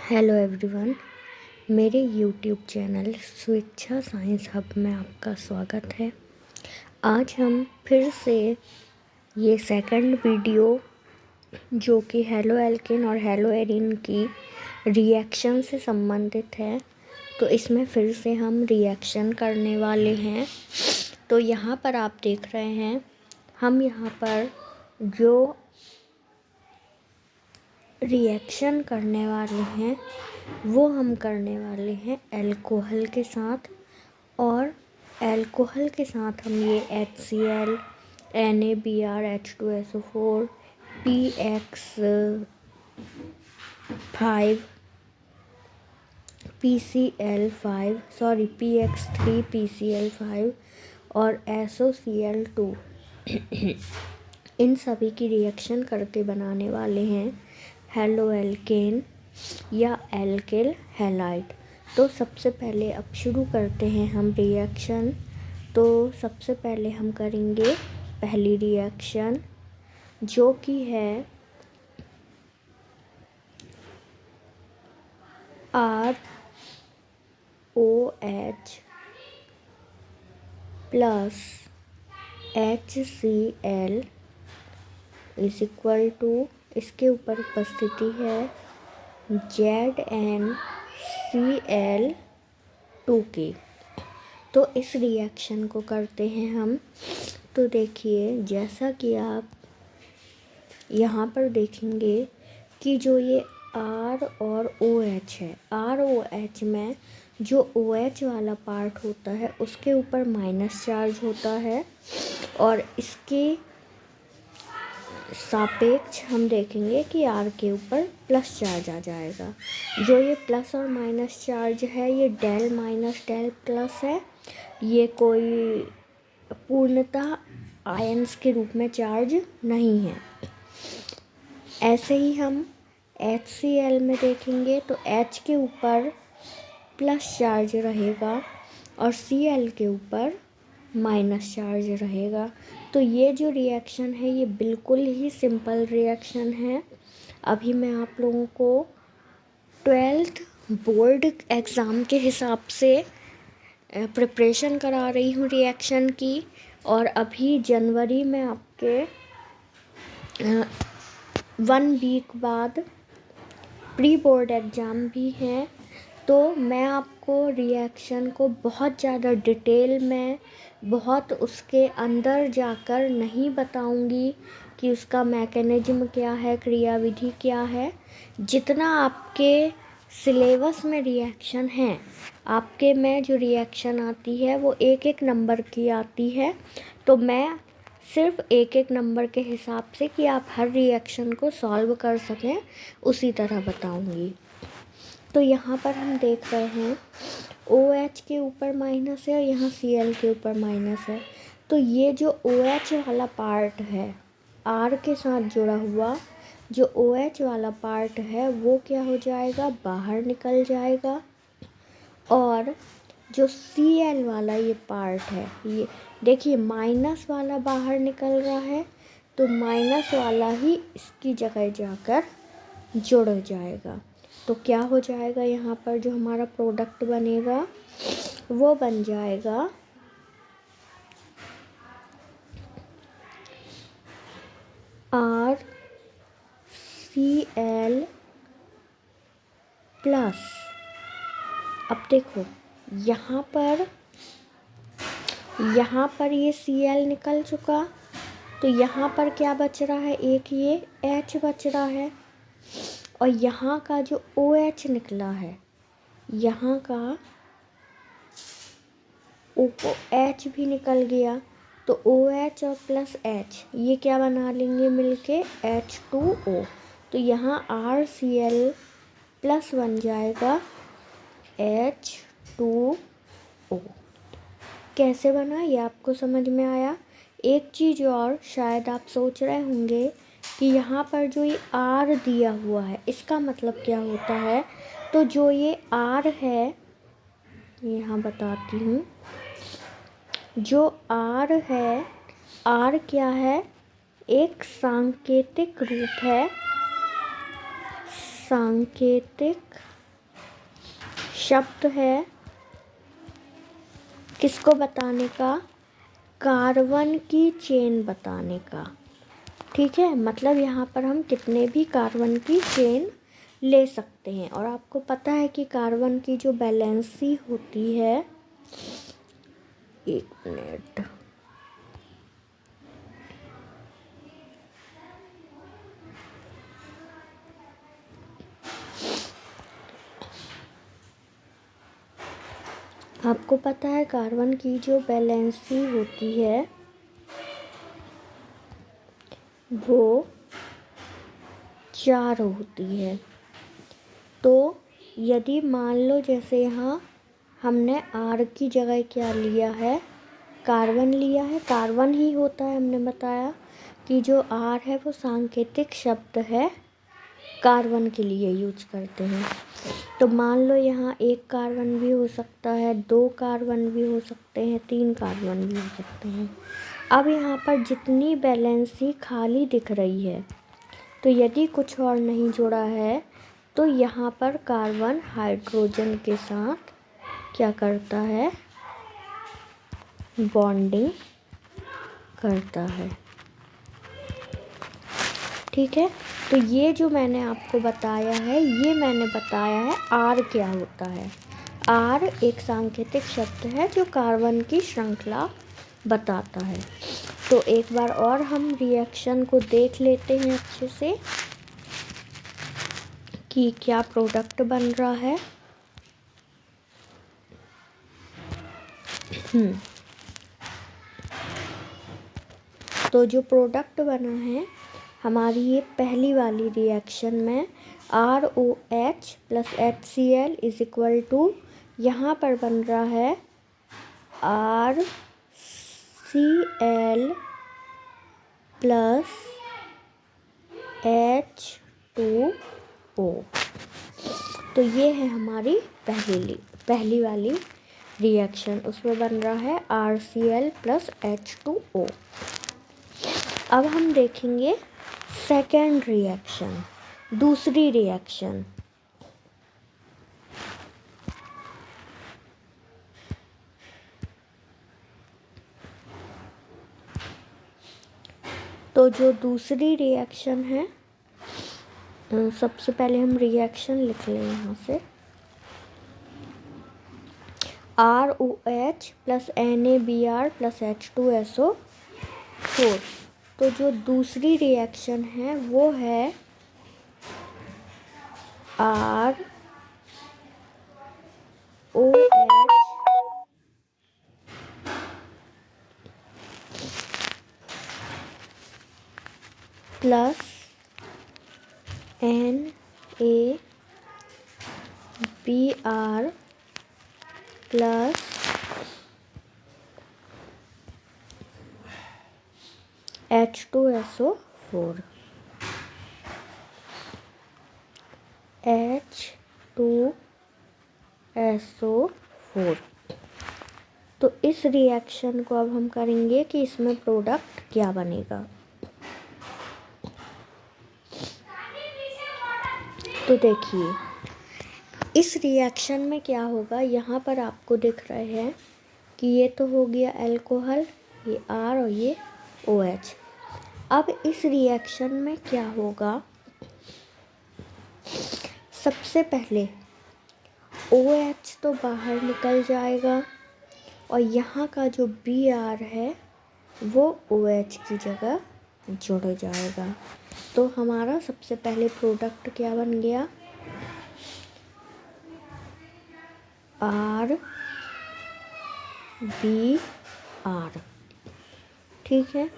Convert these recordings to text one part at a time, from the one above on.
Hello everyone, मेरे YouTube channel स्वेच्छा science hub में आपका स्वागत है। आज हम फिर से ये सेकंड वीडियो जो कि हेलो एल्केन और हेलो एरीन की रिएक्शन से संबंधित है, तो इसमें फिर से हम रिएक्शन करने वाले हैं। तो यहाँ पर आप देख रहे हैं, हम यहाँ पर जो रिएक्शन करने वाले हैं वो हम करने वाले हैं अल्कोहल के साथ। और अल्कोहल के साथ हम ये HCl, NaBr, H2SO4, PX3 PCl5 और SOCl2 इन सभी की रिएक्शन करके बनाने वाले हैं हेलो एल्केन या एल्किल हैलाइड। तो सबसे पहले अब शुरू करते हैं हम रिएक्शन। तो सबसे पहले हम करेंगे पहली रिएक्शन जो कि है ROH plus HCl is equal to, इसके ऊपर उपस्थिति है ZnCl2 की। तो इस रिएक्शन को करते हैं हम। तो देखिए, जैसा कि आप यहाँ पर देखेंगे कि जो ये R और OH है, ROH में जो OH वाला पार्ट होता है उसके ऊपर माइनस चार्ज होता है और इसके सापेक्ष हम देखेंगे कि R के ऊपर प्लस चार्ज आ जाएगा। जो ये प्लस और माइनस चार्ज है ये डेल माइनस डेल प्लस है। ये कोई पूर्णतः आयंस के रूप में चार्ज नहीं है। ऐसे ही हम HCl में देखेंगे तो H के ऊपर प्लस चार्ज रहेगा और Cl के ऊपर माइनस चार्ज रहेगा। तो ये जो रिएक्शन है ये बिल्कुल ही सिंपल रिएक्शन है। अभी मैं आप लोगों को 12th बोर्ड एग्ज़ाम के हिसाब से प्रिपरेशन करा रही हूँ रिएक्शन की। और अभी जनवरी में आपके 1 वीक बाद प्री बोर्ड एग्ज़ाम भी है। तो मैं आपको रिएक्शन को बहुत ज़्यादा डिटेल में, बहुत उसके अंदर जाकर नहीं बताऊंगी कि उसका मैकेनिज्म क्या है, क्रियाविधि क्या है। जितना आपके सिलेबस में रिएक्शन है, आपके में जो रिएक्शन आती है वो एक एक नंबर की आती है। तो मैं सिर्फ एक एक नंबर के हिसाब से कि आप हर रिएक्शन को सॉल्व कर सकें उसी तरह बताऊंगी। तो यहाँ पर हम देख रहे हैं OH के ऊपर माइनस है और यहाँ Cl के ऊपर माइनस है। तो ये जो OH वाला पार्ट है, R के साथ जुड़ा हुआ जो OH वाला पार्ट है वो क्या हो जाएगा, बाहर निकल जाएगा। और जो Cl वाला ये पार्ट है, ये देखिए माइनस वाला बाहर निकल रहा है, तो माइनस वाला ही इसकी जगह जाकर जुड़ जाएगा। तो क्या हो जाएगा, यहाँ पर जो हमारा प्रोडक्ट बनेगा वो बन जाएगा RCl प्लस। अब देखो यहाँ पर ये Cl निकल चुका, तो यहाँ पर क्या बच रहा है, एक ये H बच रहा है। और यहाँ का जो OH निकला है, यहाँ का OH भी निकल गया। तो OH और प्लस H ये क्या बना लेंगे मिलके, H2O। तो यहाँ RCl प्लस बन जाएगा H2O। कैसे बना ये आपको समझ में आया। एक चीज़ और शायद आप सोच रहे होंगे कि यहाँ पर जो ये R दिया हुआ है इसका मतलब क्या होता है। तो जो ये R है, यहाँ बताती हूँ, जो R है, R क्या है, एक सांकेतिक रूप है, सांकेतिक शब्द है किसको बताने का? कार्बन की चेन बताने का। ठीक है, मतलब यहाँ पर हम कितने भी कार्बन की चेन ले सकते हैं। और आपको पता है कि कार्बन की जो वैलेंसी होती है, एक मिनट, आपको पता है कार्बन की जो वैलेंसी होती है वो 4 होती है। तो यदि मान लो जैसे यहाँ हमने R की जगह क्या लिया है? कार्बन लिया है। कार्बन ही होता है, हमने बताया कि जो R है वो सांकेतिक शब्द है, कार्बन के लिए यूज करते हैं। तो मान लो यहाँ 1 कार्बन भी हो सकता है, 2 कार्बन भी हो सकते हैं, 3 कार्बन भी हो सकते हैं। अब यहाँ पर जितनी वैलेंसी खाली दिख रही है, तो यदि कुछ और नहीं जुड़ा है तो यहाँ पर कार्बन हाइड्रोजन के साथ क्या करता है? बॉन्डिंग करता है। ठीक है, तो ये जो मैंने आपको बताया है, ये मैंने बताया है R क्या होता है। R एक सांकेतिक शब्द है जो कार्बन की श्रृंखला बताता है। तो एक बार और हम रिएक्शन को देख लेते हैं अच्छे से कि क्या प्रोडक्ट बन रहा है। तो जो प्रोडक्ट बना है हमारी ये पहली वाली रिएक्शन में ROH plus HCl is equal to, यहाँ पर बन रहा है RCl प्लस H2O। तो ये है हमारी पहली वाली रिएक्शन, उसमें बन रहा है RCl प्लस H2O। अब हम देखेंगे सेकेंड रिएक्शन, दूसरी रिएक्शन। तो जो दूसरी रिएक्शन है, सबसे पहले हम रिएक्शन लिख लें यहाँ से, ROH plus NaBr plus H2SO4। तो जो दूसरी रिएक्शन है वो है ROH plus NaBr plus H2SO4। H2SO4। तो इस रिएक्शन को अब हम करेंगे कि इसमें प्रोडक्ट क्या बनेगा। तो देखिए इस रिएक्शन में क्या होगा, यहाँ पर आपको दिख रहे हैं कि ये तो हो गया अल्कोहल, ये R और ये OH। अब इस रिएक्शन में क्या होगा, सबसे पहले OH तो बाहर निकल जाएगा और यहाँ का जो Br है वो OH की जगह जुड़ जाएगा। तो हमारा सबसे पहले प्रोडक्ट क्या बन गया, RBr। ठीक है,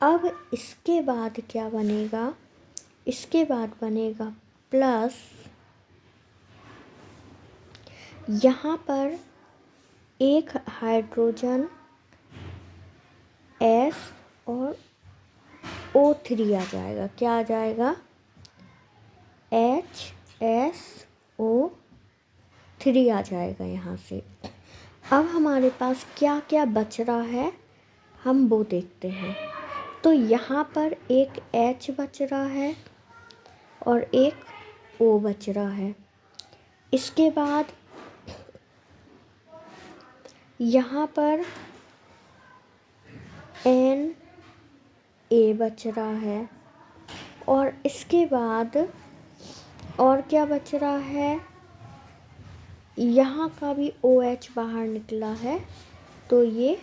अब इसके बाद क्या बनेगा, इसके बाद बनेगा प्लस, यहाँ पर एक हाइड्रोजन S और O3 आ जाएगा। क्या आ जाएगा? HSO3 आ जाएगा यहाँ से। अब हमारे पास क्या क्या बच रहा है हम वो देखते हैं। तो यहाँ पर एक H बच रहा है और एक O बच रहा है। इसके बाद यहाँ पर एन ए बच रहा है और इसके बाद और क्या बच रहा है, यहाँ का भी ओ एच बाहर निकला है तो ये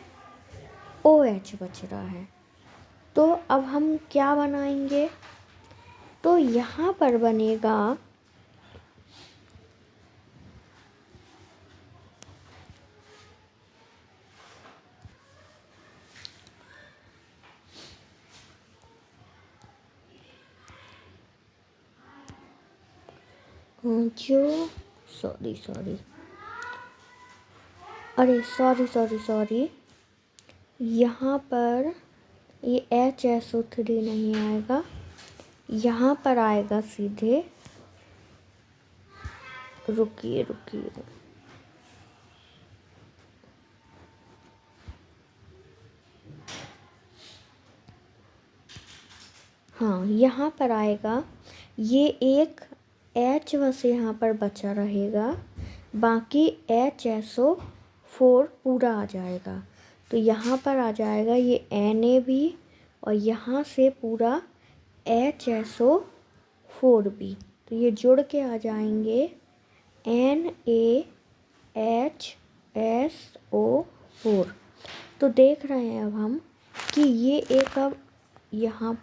ओ एच बच रहा है। तो अब हम क्या बनाएंगे, तो यहाँ पर बनेगा जो सॉरी अरे सॉरी यहाँ पर ये HSO3 नहीं आएगा, यहाँ पर आएगा सीधे, रुकिए हाँ यहाँ पर आएगा, ये एक H बस यहाँ पर बचा रहेगा, बाकी HSO4 पूरा आ जाएगा। तो यहाँ पर आ जाएगा ये Na भी और यहाँ से पूरा HSO4 भी, तो ये जुड़ के आ जाएंगे NaHSO4। तो देख रहे हैं अब हम कि ये एक अब यहाँ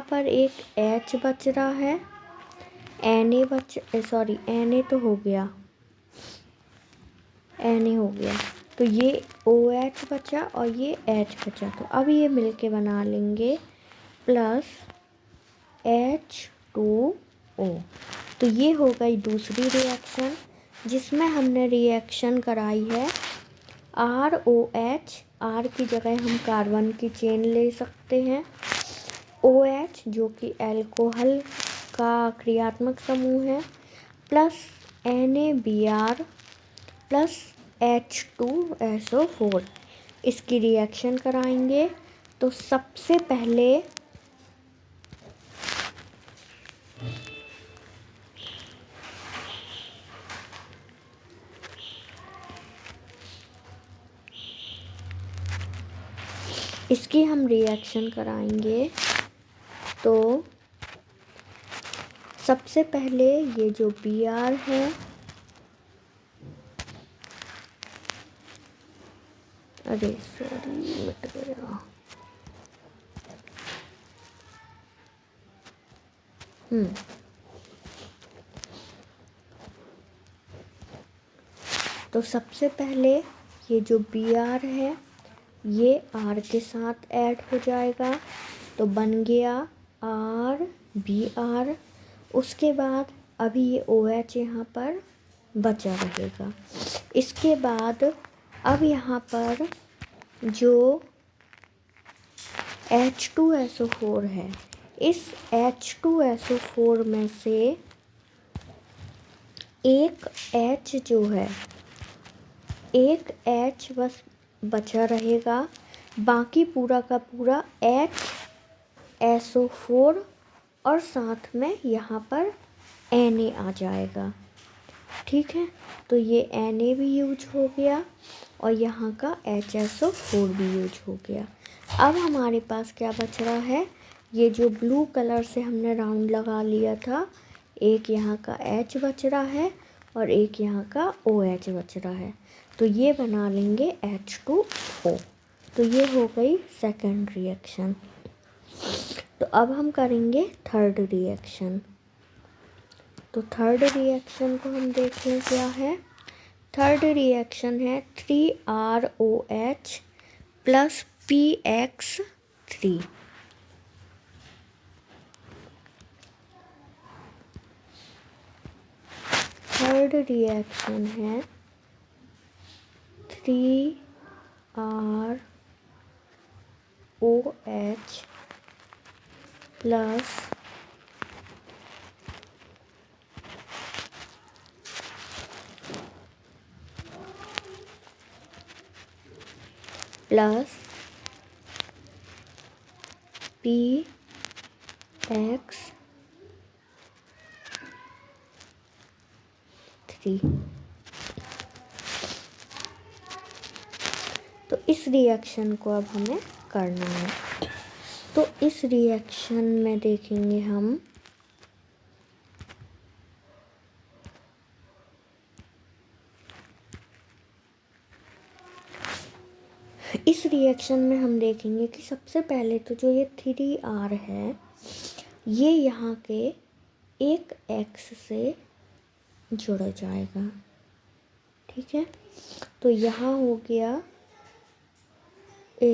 पर एक H बच रहा है, Na तो हो गया, Na हो गया, तो ये OH बचा और ये H बचा। तो अब ये मिलके बना लेंगे प्लस H2O। तो ये हो गई दूसरी रिएक्शन जिसमें हमने रिएक्शन कराई है ROH। R की जगह हम कार्बन की चेन ले सकते हैं, OH जो कि एल्कोहल का क्रियात्मक समूह है, प्लस NaBr प्लस H2SO4। इसकी रिएक्शन कराएंगे। तो सबसे पहले इसकी हम रिएक्शन कराएंगे। तो सबसे पहले ये जो Br है, अरे सॉरी मिट गया, तो सबसे पहले ये जो Br है ये R के साथ ऐड हो जाएगा, तो बन गया RBr। उसके बाद अभी ये OH यहाँ पर बचा रहेगा। इसके बाद अब यहाँ पर जो H2SO4 है, इस H2SO4 में से एक H जो है, एक H बस बचा रहेगा, बाकी पूरा का पूरा HSO4 और साथ में यहाँ पर Na आ जाएगा। ठीक है, तो ये Na भी यूज हो गया और यहाँ का HSO4 भी यूज हो गया। अब हमारे पास क्या बच रहा है, ये जो ब्लू कलर से हमने राउंड लगा लिया था, एक यहाँ का H बच रहा है और एक यहाँ का OH बच रहा है, तो ये बना लेंगे H2O। तो ये हो गई सेकंड रिएक्शन। तो अब हम करेंगे थर्ड रिएक्शन। तो थर्ड रिएक्शन को हम देखें क्या है। थर्ड रिएक्शन है 3ROH plus PX3। Third reaction है 3ROH प्लस PX3। 3। तो इस रिएक्शन को अब हमें करना है। तो इस रिएक्शन में देखेंगे हम इस रिएक्शन में हम देखेंगे कि सबसे पहले तो जो ये 3R है ये यहाँ के एक X से जुड़ जाएगा। ठीक है, तो यहाँ हो गया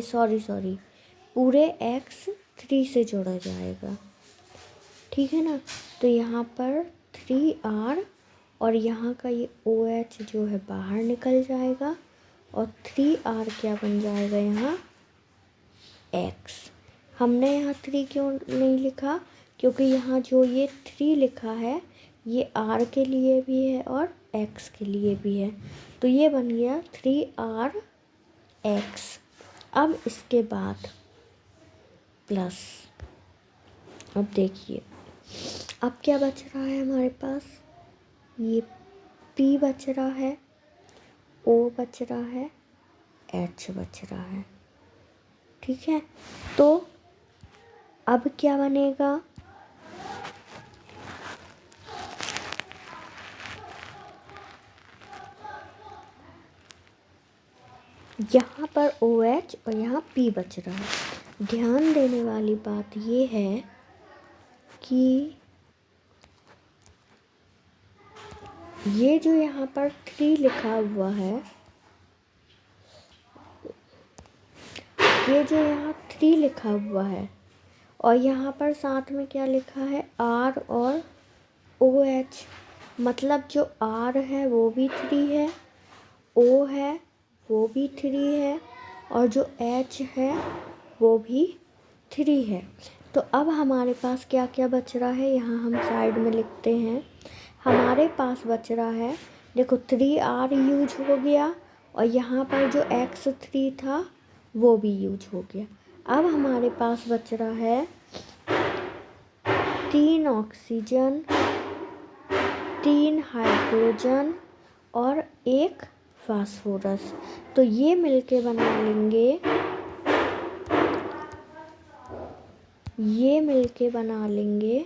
सॉरी पूरे X 3 से जोड़ा जाएगा। ठीक है ना, तो यहाँ पर 3R और यहाँ का ये OH जो है बाहर निकल जाएगा और 3R क्या बन जाएगा यहाँ X। हमने यहाँ 3 क्यों नहीं लिखा, क्योंकि यहाँ जो ये 3 लिखा है ये R के लिए भी है और X के लिए भी है, तो ये बन गया 3RX। अब इसके बाद प्लस, अब देखिए अब क्या बच रहा है हमारे पास, ये P बच रहा है, O बच रहा है, H बच रहा है। ठीक है, तो अब क्या बनेगा, यहाँ पर OH और यहाँ P बच रहा है। ध्यान देने वाली बात ये है कि ये जो यहाँ पर 3 लिखा हुआ है, ये जो यहाँ 3 लिखा हुआ है और यहाँ पर साथ में क्या लिखा है R और OH, मतलब जो R है वो भी 3 है, O है वो भी 3 है और जो H है वो भी 3 है। तो अब हमारे पास क्या क्या बच रहा है, यहाँ हम साइड में लिखते हैं। हमारे पास बच रहा है, देखो 3R यूज हो गया और यहाँ पर जो X3 था वो भी यूज हो गया। अब हमारे पास बच रहा है 3 ऑक्सीजन, 3 हाइड्रोजन और 1 फास्फोरस। तो ये मिलके बना लेंगे, ये मिलके बना लेंगे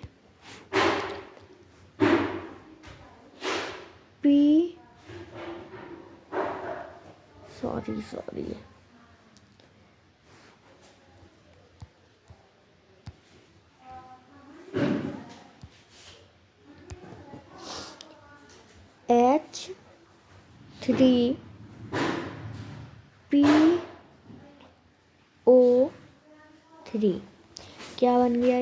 सॉरी H3PO3। क्या बन गया,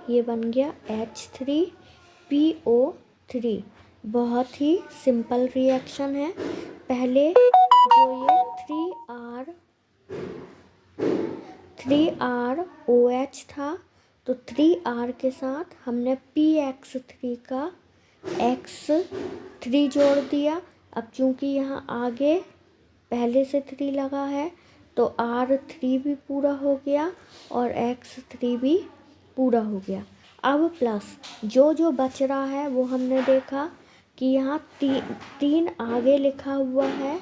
ये बन गया H3PO3। बहुत ही सिंपल रिएक्शन है। पहले जो ये 3R था, तो 3R के साथ हमने PX3 का X3 जोड़ दिया। अब चूँकि यहाँ आगे पहले से 3 लगा है तो R3 भी पूरा हो गया और X3 भी पूरा हो गया। अब प्लस जो जो बच रहा है वो हमने देखा कि यहाँ 3 आगे लिखा हुआ है,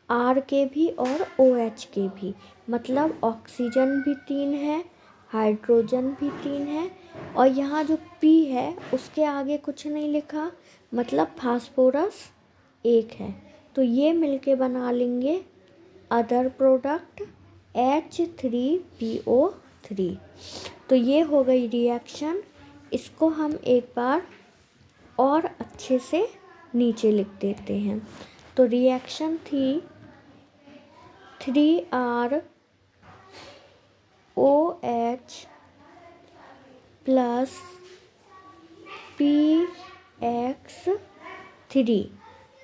R के भी और OH के भी, मतलब ऑक्सीजन भी 3 है, हाइड्रोजन भी 3 है और यहाँ जो P है उसके आगे कुछ नहीं लिखा, मतलब फास्फोरस 1 है। तो ये मिलके बना लेंगे अदर प्रोडक्ट H3PO3। तो ये हो गई रिएक्शन। इसको हम एक बार और अच्छे से नीचे लिख देते हैं। तो रिएक्शन थी 3ROH प्लस PX3,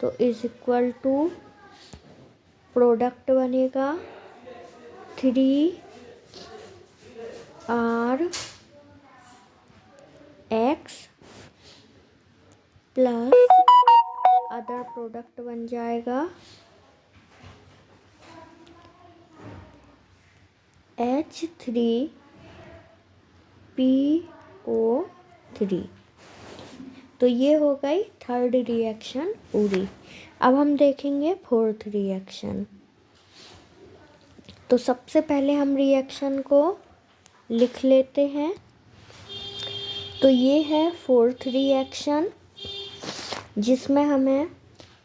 तो इज इक्वल टू प्रोडक्ट बनेगा 3RX प्लस अदर प्रोडक्ट बन जाएगा H3PO3। तो ये हो गई थर्ड रिएक्शन पूरी। अब हम देखेंगे फोर्थ रिएक्शन। तो सबसे पहले हम रिएक्शन को लिख लेते हैं। तो ये है फोर्थ रिएक्शन, जिसमें हमें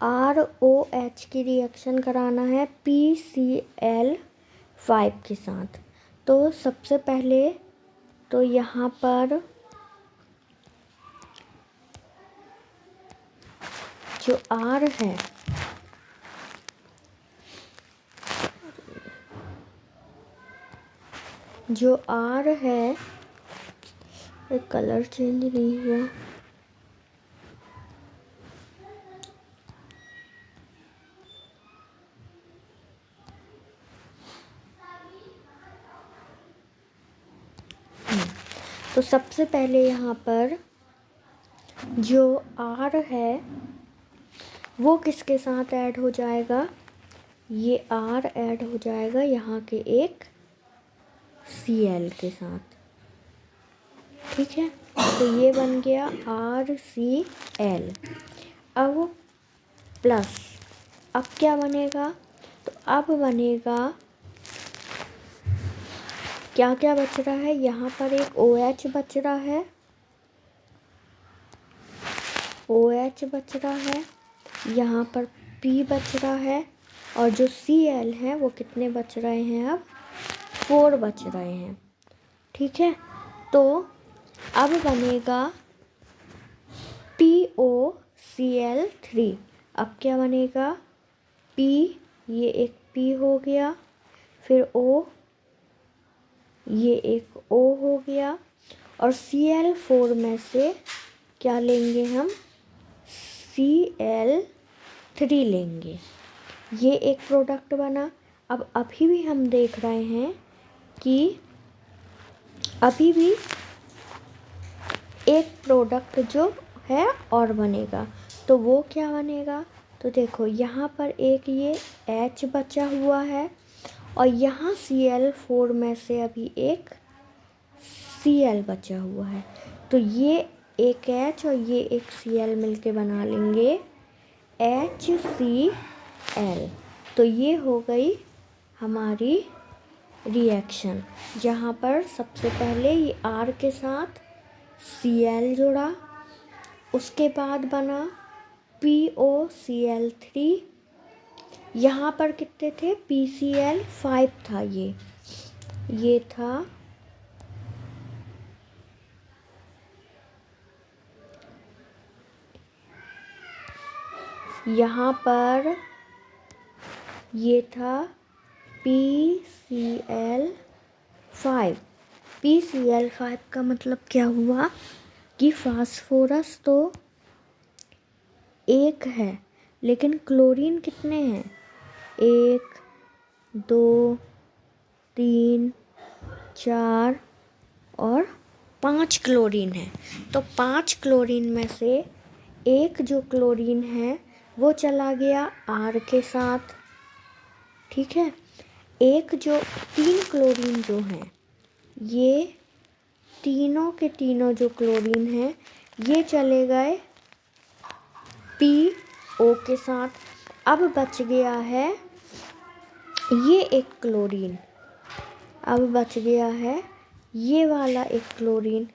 ROH की रिएक्शन कराना है PCl5 के साथ। तो सबसे पहले तो यहाँ पर जो R है, जो R है, कलर चेंज नहीं हुआ। तो सबसे पहले यहाँ पर जो R है वो किसके साथ ऐड हो जाएगा, ये R ऐड हो जाएगा यहाँ के एक Cl के साथ। ठीक है, तो ये बन गया RCl। अब प्लस, अब क्या बनेगा, तो अब बनेगा, क्या क्या बच रहा है, यहाँ पर एक OH बच रहा है, OH बच रहा है, यहाँ पर P बच रहा है, और जो Cl है वो कितने बच रहे हैं, अब 4 बच रहे हैं। ठीक है, तो अब बनेगा POCl3। अब क्या बनेगा, P, ये एक P हो गया, फिर O, ये एक O हो गया, और Cl4 में से क्या लेंगे हम, Cl3 लेंगे। ये एक प्रोडक्ट बना। अब अभी भी हम देख रहे हैं कि अभी भी एक प्रोडक्ट जो है और बनेगा। तो वो क्या बनेगा, तो देखो यहाँ पर एक ये H बचा हुआ है, और यहाँ Cl4 में से अभी एक Cl बचा हुआ है। तो ये एक H और ये एक Cl मिलके बना लेंगे HCl। तो ये हो गई हमारी रिएक्शन, जहाँ पर सबसे पहले ये R के साथ Cl जुड़ा, उसके बाद बना POCl3। यहाँ पर कितने थे, PCl5 था, ये था यहाँ पर, ये था PCl5। PCl5 का मतलब क्या हुआ कि फास्फोरस तो एक है, लेकिन क्लोरीन कितने हैं, 1 2 3 4 और 5 क्लोरीन है। तो 5 क्लोरीन में से एक जो क्लोरीन है वो चला गया R के साथ। ठीक है, एक जो 3 क्लोरीन जो हैं, ये तीनों के तीनों जो क्लोरीन हैं ये चले गए PO के साथ। अब बच गया है ये एक क्लोरीन, अब बच गया है ये वाला एक क्लोरीन।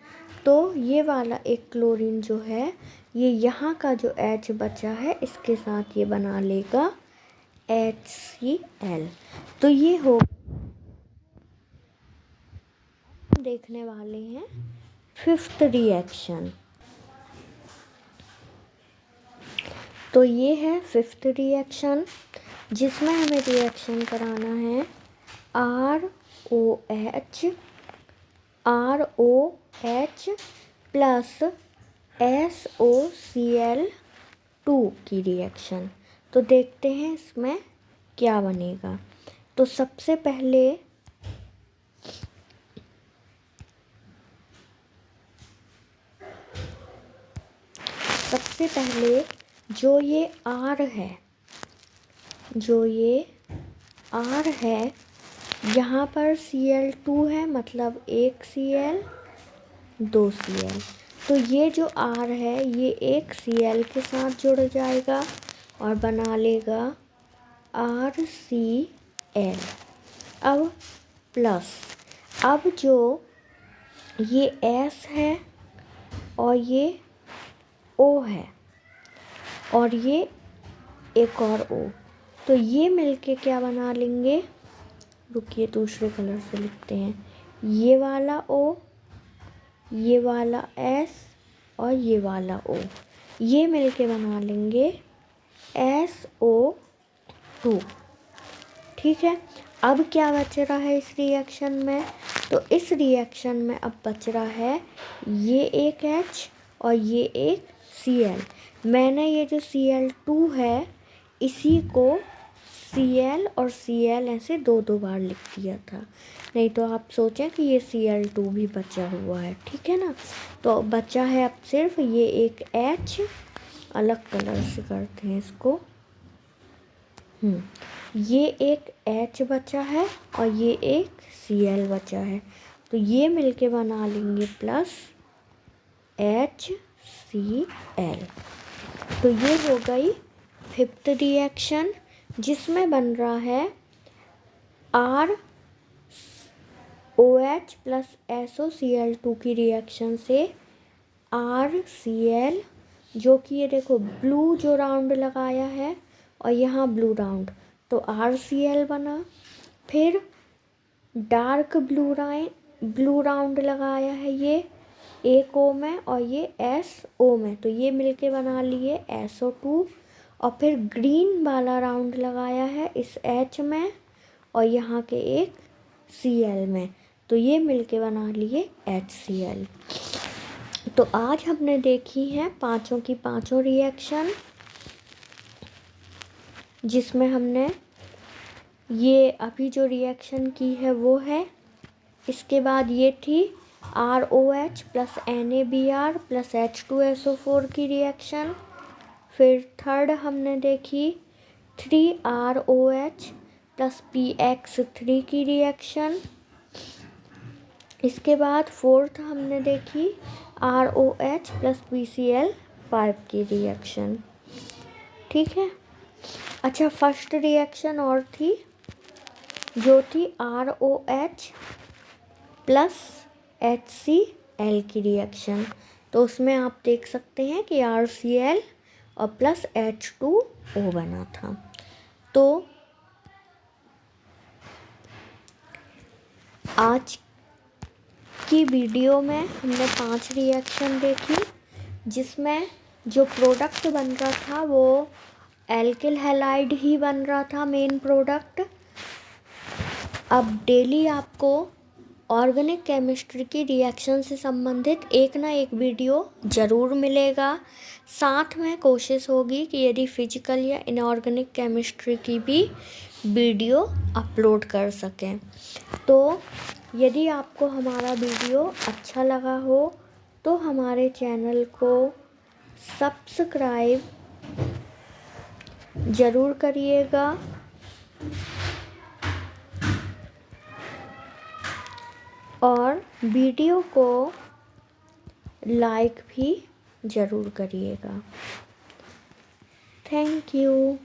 तो ये वाला एक क्लोरीन जो है, ये यहाँ का जो H बचा है इसके साथ ये बना लेगा HCl। तो ये हो, देखने वाले हैं फिफ्थ रिएक्शन। तो ये है फिफ्थ रिएक्शन, जिसमें हमें रिएक्शन कराना है ROH प्लस SOCl2 की रिएक्शन। तो देखते हैं इसमें क्या बनेगा। तो सबसे पहले जो ये R है, जो ये R है, यहाँ पर Cl2 है, मतलब एक Cl 2 Cl। तो ये जो R है ये एक Cl के साथ जुड़ जाएगा और बना लेगा RCl। अब प्लस, अब जो ये S है और ये O है और ये एक और O, तो ये मिलके क्या बना लेंगे, रुकिए दूसरे कलर से लिखते हैं, ये वाला O, ये वाला S और ये वाला O, ये मिलके बना लेंगे SO2। ठीक है। अब क्या बच रहा है इस रिएक्शन में, तो इस रिएक्शन में अब बच रहा है ये एक H और ये एक Cl। मैंने ये जो Cl2 है इसी को Cl और Cl ऐसे दो दो बार लिख दिया था, नहीं तो आप सोचें कि ये Cl2 भी बचा हुआ है। ठीक है ना, तो बचा है अब सिर्फ ये एक H, अलग कलर से करते हैं इसको, ये एक H बचा है और ये एक Cl बचा है, तो ये मिलके बना लेंगे प्लस HCl। तो ये हो गई 5th रिएक्शन, जिसमें बन रहा है ROH प्लस SOCl2 की रिएक्शन से RCl, जो कि ये देखो ब्लू जो राउंड लगाया है और यहाँ ब्लू राउंड, तो RCl बना। फिर डार्क ब्लू राउंड लगाया है ये एक O में और ये SO में, तो ये मिलके बना लिए SO2। और फिर ग्रीन वाला राउंड लगाया है इस H में और यहाँ के एक Cl में, तो ये मिलके बना लिए HCl। तो आज हमने देखी हैं पांचों की पांचों रिएक्शन, जिसमें हमने ये अभी जो रिएक्शन की है वो है, इसके बाद ये थी ROH plus NaBr plus H2SO4 की रिएक्शन। फिर थर्ड हमने देखी 3ROH प्लस PX3 की रिएक्शन। इसके बाद फोर्थ हमने देखी ROH प्लस PCl5 की रिएक्शन। ठीक है। अच्छा, फर्स्ट रिएक्शन और थी जो थी ROH प्लस HCl की रिएक्शन, तो उसमें आप देख सकते हैं कि RCl और प्लस H2O बना था। तो आज की वीडियो में हमने 5 रिएक्शन देखी, जिसमें जो प्रोडक्ट बन रहा था वो एल्किल हैलाइड ही बन रहा था, मेन प्रोडक्ट। अब डेली आपको ऑर्गेनिक केमिस्ट्री की रिएक्शन से संबंधित एक ना एक वीडियो ज़रूर मिलेगा। साथ में कोशिश होगी कि यदि फिजिकल या इनऑर्गेनिक केमिस्ट्री की भी वीडियो अपलोड कर सकें। तो यदि आपको हमारा वीडियो अच्छा लगा हो तो हमारे चैनल को सब्सक्राइब ज़रूर करिएगा और वीडियो को लाइक भी ज़रूर करिएगा। Thank you.